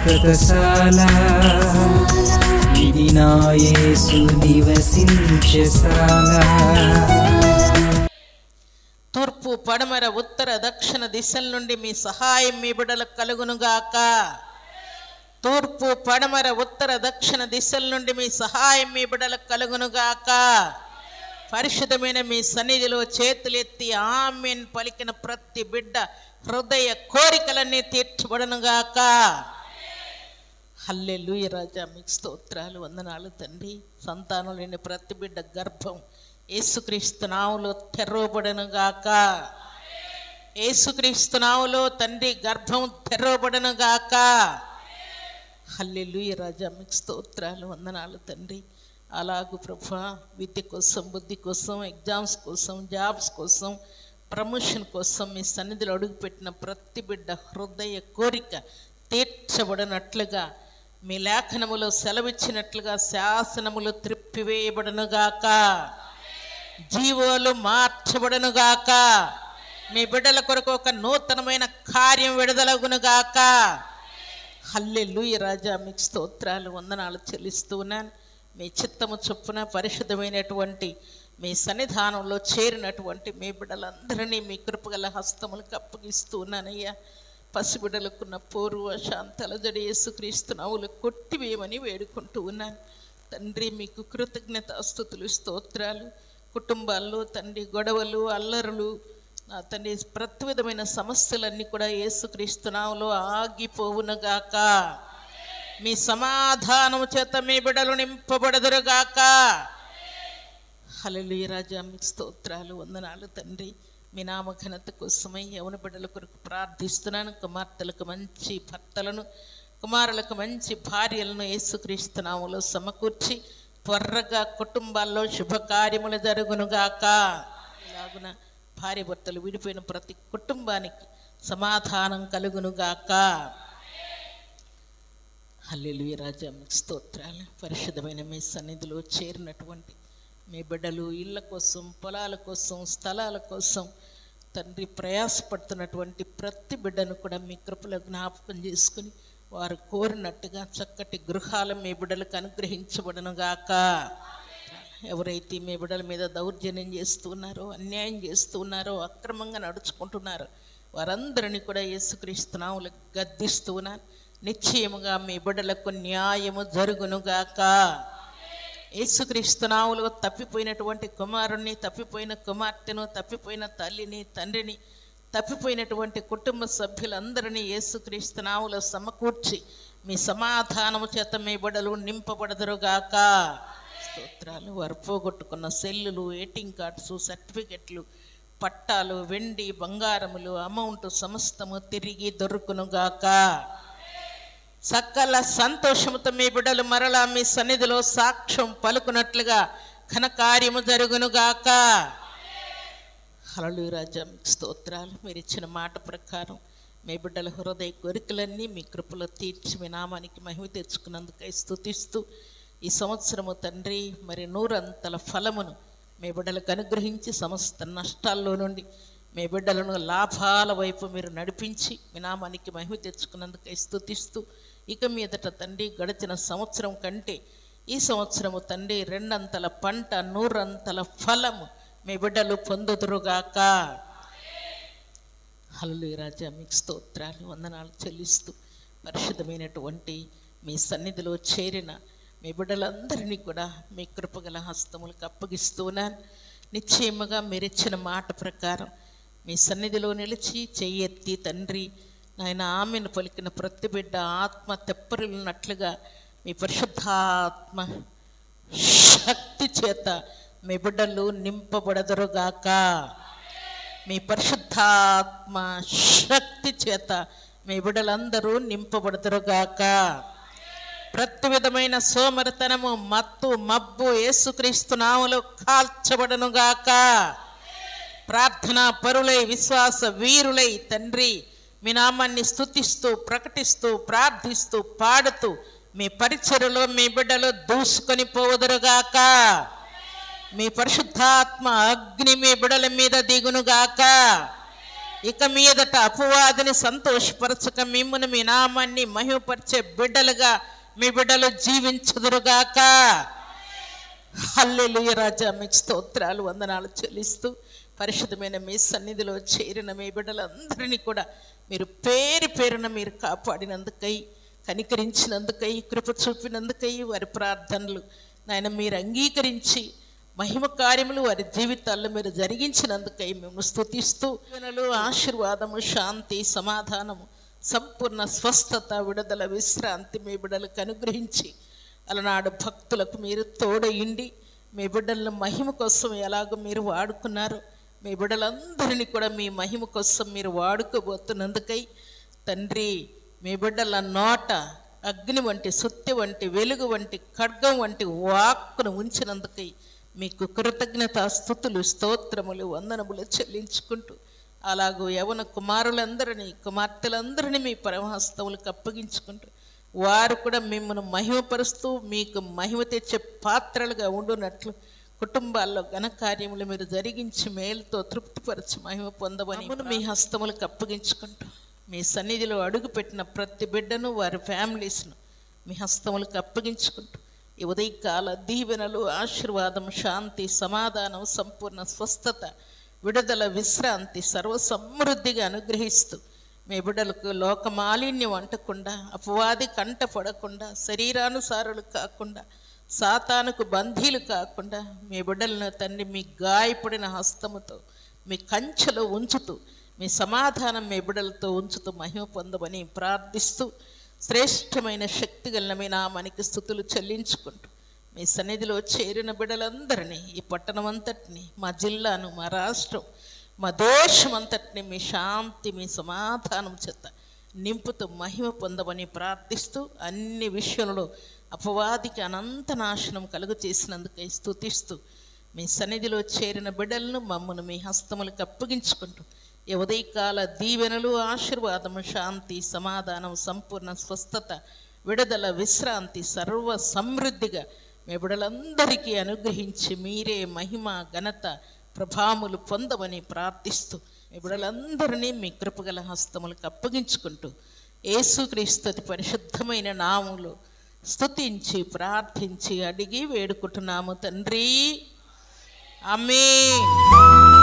శాశ్వతశాల ఇది నా యేసు నివసించెశాల. తూర్పు పడమర ఉత్తర దక్షిణ దిశల నుండి మీ సహాయం మీ బిడ్డలకు కలుగునుగాక. తూర్పు పడమర ఉత్తర దక్షిణ దిశల నుండి మీ సహాయం మీ బిడ్డలకు కలుగునుగాక. పరిశుద్ధమైన మీ సన్నిధిలో చేతులెత్తి ఆమేన్ పలికిన ప్రతి బిడ్డ హృదయ కోరికలన్నీ తీర్చబడనుగాక. హల్లెలూయా రాజా, మీకు స్తోత్రాలు, వందనాలు తండ్రి. సంతానం లేని ప్రతి బిడ్డ గర్భం యేసుక్రీస్తు నామములో తెరవబడనుగాక. యేసుక్రీస్తు నామములో తండ్రి గర్భం తెరవబడనుగాక. హల్లెలూయా రాజా, మీకు స్తోత్రాలు, వందనాలు తండ్రి. అలాగూ ప్రభా, విద్య కోసం, బుద్ధి కోసం, ఎగ్జామ్స్ కోసం, జాబ్స్ కోసం, ప్రమోషన్ కోసం మీ సన్నిధిలో అడుగుపెట్టిన ప్రతి బిడ్డ హృదయ కోరిక తీర్చబడినట్లుగా, మీ లేఖనములో సెలవిచ్చినట్లుగా శాసనములు త్రిప్పివేయబడనుగాక, జీవోలు మార్చబడనుగాక, మీ బిడ్డల కొరకు ఒక నూతనమైన కార్యం విడుదలగునుగాక. హల్లెలూయా రాజా, మీకు స్తోత్రాలు, వందనాలు చెల్లిస్తున్నాను. మీ చిత్తము చొప్పున పరిశుద్ధమైనటువంటి మీ సన్నిధానంలో చేరినటువంటి మీ బిడ్డలందరినీ మీ కృపగల హస్తములకు అప్పగిస్తున్నానయ్యా. పసిబిడ్డలకున్న పూర్వ శాంతలజడి యేసుక్రీస్తు నామములో కొట్టివేయమని వేడుకుంటూ ఉన్నాను తండ్రి. మీకు కృతజ్ఞతాస్తుతులు, స్తోత్రాలు. కుటుంబాల్లో తండ్రి గొడవలు, అల్లరులు, నా తండ్రి ప్రతి విధమైన సమస్యలన్నీ కూడా యేసుక్రీస్తు నామములో ఆగిపోవునుగాక. మీ సమాధానం చేత మీ బిడ్డలు నింపబడదురుగాక. హల్లెలూయా రాజా, మీకు స్తోత్రాలు, వందనాలు తండ్రి. మీ నామ ఘనత కోసమై యవన బిడ్డల కొరకు ప్రార్థిస్తున్నాను. కుమార్తెలకు మంచి భర్తలను, కుమారులకు మంచి భార్యలను యేసుక్రీస్తు నామములో సమకూర్చి త్వరగా కుటుంబాల్లో శుభకార్యములు జరుగునుగాక. ఇలాగున భార్య భర్తలు విడిపోయిన ప్రతి కుటుంబానికి సమాధానం కలుగునుగాక. హల్లెలూయా రాజా, మీకు స్తోత్రాలు. పరిశుద్ధమైన మీ సన్నిధిలో చేరినటువంటి మీ బిడ్డలు ఇళ్ళ కోసం, పొలాల కోసం, స్థలాల కోసం తండ్రి ప్రయాసపడుతున్నటువంటి ప్రతి బిడ్డను కూడా మీ కృపలో జ్ఞాపకం చేసుకుని వారు కోరినట్టుగా చక్కటి గృహాలు మీ బిడ్డలకు అనుగ్రహించబడనుగాక. ఎవరైతే మీ బిడ్డల మీద దౌర్జన్యం చేస్తున్నారో, అన్యాయం చేస్తున్నారో, అక్రమంగా నడుచుకుంటున్నారో వారందరినీ కూడా యేసుక్రీస్తు నామములో గద్దిస్తున్నాను. నిశ్చయముగా మీ బిడ్డలకు న్యాయము జరుగునుగాక. యేసుక్రీస్తు నామములో తప్పిపోయినటువంటి కుమారుణ్ణి, తప్పిపోయిన కుమార్తెను, తప్పిపోయిన తల్లిని, తండ్రిని, తప్పిపోయినటువంటి కుటుంబ సభ్యులందరినీ యేసుక్రీస్తు నామములో సమకూర్చి మీ సమాధానము చేత మీ బిడ్డలు నింపబడదురుగాక. స్తోత్రాలు. వారు పోగొట్టుకున్న సెల్లులు, ఏటింగ్ కార్డ్స్, సర్టిఫికెట్లు, పట్టాలు, వెండి బంగారములు, అమౌంట్ సమస్తము తిరిగి దొరుకునుగాక. సకల సంతోషముతో మీ బిడ్డలు మరలా మీ సన్నిధిలో సాక్ష్యం పలుకున్నట్లుగా ఘనకార్యము జరుగునుగాక. హల్లెలూయా రాజా, మీకు స్తోత్రాలు. మీరు ఇచ్చిన మాట ప్రకారం మీ బిడ్డల హృదయ కోరికలన్నీ మీ కృపలో తీర్చి మీ నామానికి మహిమ తెచ్చుకున్నందుకై స్తుతిస్తూ ఈ సంవత్సరము తండ్రి మరి 100 ఫలమును మీ బిడ్డలకు అనుగ్రహించి సమస్త నష్టాల్లో నుండి మీ బిడ్డలను లాభాల వైపు మీరు నడిపించి మీ నామానికి మహిమ తెచ్చుకున్నందుకై స్తుతిస్తూ ఇక మీదట తండ్రి గడిచిన సంవత్సరం కంటే ఈ సంవత్సరము తండ్రి 200 పంట, 100 ఫలము మీ బిడ్డలు పొందుదురుగాక. హల్లెలూయా రాజా, మీకు స్తోత్రాలు, వందనాలు చెల్లిస్తూ పరిశుద్ధమైనటువంటి మీ సన్నిధిలో చేరిన మీ బిడ్డలందరినీ కూడా మీ కృపగల హస్తములకు అప్పగిస్తున్నాను. నిశ్చయముగా మీరిచ్చిన మాట ప్రకారం మీ సన్నిధిలో నిలిచి చెయ్యెత్తి తండ్రి నాయన ఆమెను పలికిన ప్రతి బిడ్డ ఆత్మ తెప్పరిల్లినట్లుగా మీ పరిశుద్ధాత్మ శక్తి చేత మీ బిడ్డలు నింపబడదురుగాక. మీ పరిశుద్ధాత్మ శక్తి చేత మీ బిడ్డలందరూ నింపబడదురుగాక. ప్రతి విధమైన సోమరితనము, మత్తు, మబ్బు యేసుక్రీస్తు నామములో కాల్చబడనుగాక. ప్రార్థనా పరులై, విశ్వాస వీరులై తండ్రి మీ నామాన్ని స్తుతిస్తూ, ప్రకటిస్తూ, ప్రార్థిస్తూ, పాడుతూ మీ పరిచర్యలో మీ బిడ్డలు దూసుకొని పోవుదురుగాక. మీ పరిశుద్ధాత్మ అగ్ని మీ బిడ్డల మీద దిగునుగాక. ఇక మీదట అపవాదిని సంతోషపరచక మిమ్మును మీ నామాన్ని మహిమపరిచే బిడ్డలుగా మీ బిడ్డలు జీవించుదురుగాక. హల్లెలూయా రాజా, మీకు స్తోత్రాలు వందనాలు చెల్లిస్తూ పరిశుద్ధమైన మీ సన్నిధిలో చేరిన మీ బిడ్డలందరినీ కూడా మీరు పేరు పేరున మీరు కాపాడినందుకై, కనికరించినందుకై, కృప చూపినందుకై, వారి ప్రార్థనలు నాయన మీరు అంగీకరించి మహిమ కార్యములు వారి జీవితాల్లో మీరు జరిగించినందుకై మేము స్తుతిస్తూ ఆశీర్వాదము, శాంతి, సమాధానము, సంపూర్ణ స్వస్థత, విడుదల, విశ్రాంతి మీ బిడ్డలకు అనుగ్రహించి అలనాడు భక్తులకు మీరు తోడయిండి మీ బిడ్డలను మహిమ కోసం ఎలాగో మీరు వాడుకున్నారు, మీ బిడ్డలందరినీ కూడా మీ మహిమ కోసం మీరు వాడుకోబోతున్నందుకై తండ్రి మీ బిడ్డల నోట అగ్ని వంటి, సుత్తి వంటి, వెలుగు వంటి, ఖడ్గం వంటి వాక్కును ఉంచినందుకై మీకు కృతజ్ఞత స్తుతులు, స్తోత్రములు, వందనములు చెల్లించుకుంటూ అలాగూ యవన కుమారులందరినీ, కుమార్తెలందరినీ మీ పరమహస్తములకు అప్పగించుకుంటూ వారు కూడా మిమ్మల్ని మహిమపరుస్తూ మీకు మహిమ తెచ్చే పాత్రలుగా ఉండునట్లు కుటుంబాల్లో ఘనకార్యములు మీరు జరిగించి మేలుతో తృప్తిపరచి మహిమ పొందమని మీ హస్తములకు అప్పగించుకుంటూ మీ సన్నిధిలో అడుగుపెట్టిన ప్రతి బిడ్డను, వారి ఫ్యామిలీస్ను మీ హస్తములకు అప్పగించుకుంటూ ఈ ఉదయకాల దీవెనలు, ఆశీర్వాదం, శాంతి, సమాధానం, సంపూర్ణ స్వస్థత, విడుదల, విశ్రాంతి సర్వసమృద్ధిగా అనుగ్రహిస్తూ మీ బిడ్డలకు లోక మాలిన్యం అంటకుండా, అపవాది కంట పడకుండా, శరీరానుసారులు కాకుండా, సాతానుకు బంధీలు కాకుండా మీ బిడ్డలను తండ్రి మీ గాయపడిన హస్తముతో మీ కంచెలో ఉంచుతూ మీ సమాధానం మీ బిడ్డలతో ఉంచుతూ మహిమ పొందమని ప్రార్థిస్తూ శ్రేష్టమైన శక్తి గల మీ నామానికి స్తుతులు చెల్లించుకుంటూ మీ సన్నిధిలో చేరిన బిడ్డలందరినీ, ఈ పట్టణం అంతటిని, మా జిల్లాను, మా రాష్ట్రం, మా దేశం అంతటిని మీ శాంతి, మీ సమాధానం చేత నింపుతూ మహిమ పొందమని ప్రార్థిస్తూ అన్ని విషయంలో అపవాదికి అనంత నాశనం కలుగు చేసినందుకై స్తుతిస్తూ మీ సన్నిధిలో చేరిన బిడ్డలను మమ్మను మీ హస్తములకు అప్పగించుకుంటూ ఈ ఉదయకాల దీవెనలు, ఆశీర్వాదము, శాంతి, సమాధానం, సంపూర్ణ స్వస్థత, విడుదల, విశ్రాంతి సర్వ సమృద్ధిగా మీ బిడ్డలందరికీ అనుగ్రహించి మీరే మహిమ, ఘనత, ప్రభావములు పొందమని ప్రార్థిస్తూ మీ బిడ్డలందరినీ మీ కృపగల హస్తములకు అప్పగించుకుంటూ యేసుక్రీస్తు అతి పరిశుద్ధమైన నామములో స్తుతించి ప్రార్థించి అడిగి వేడుకుంటున్నాము తండ్రి. ఆమేన్.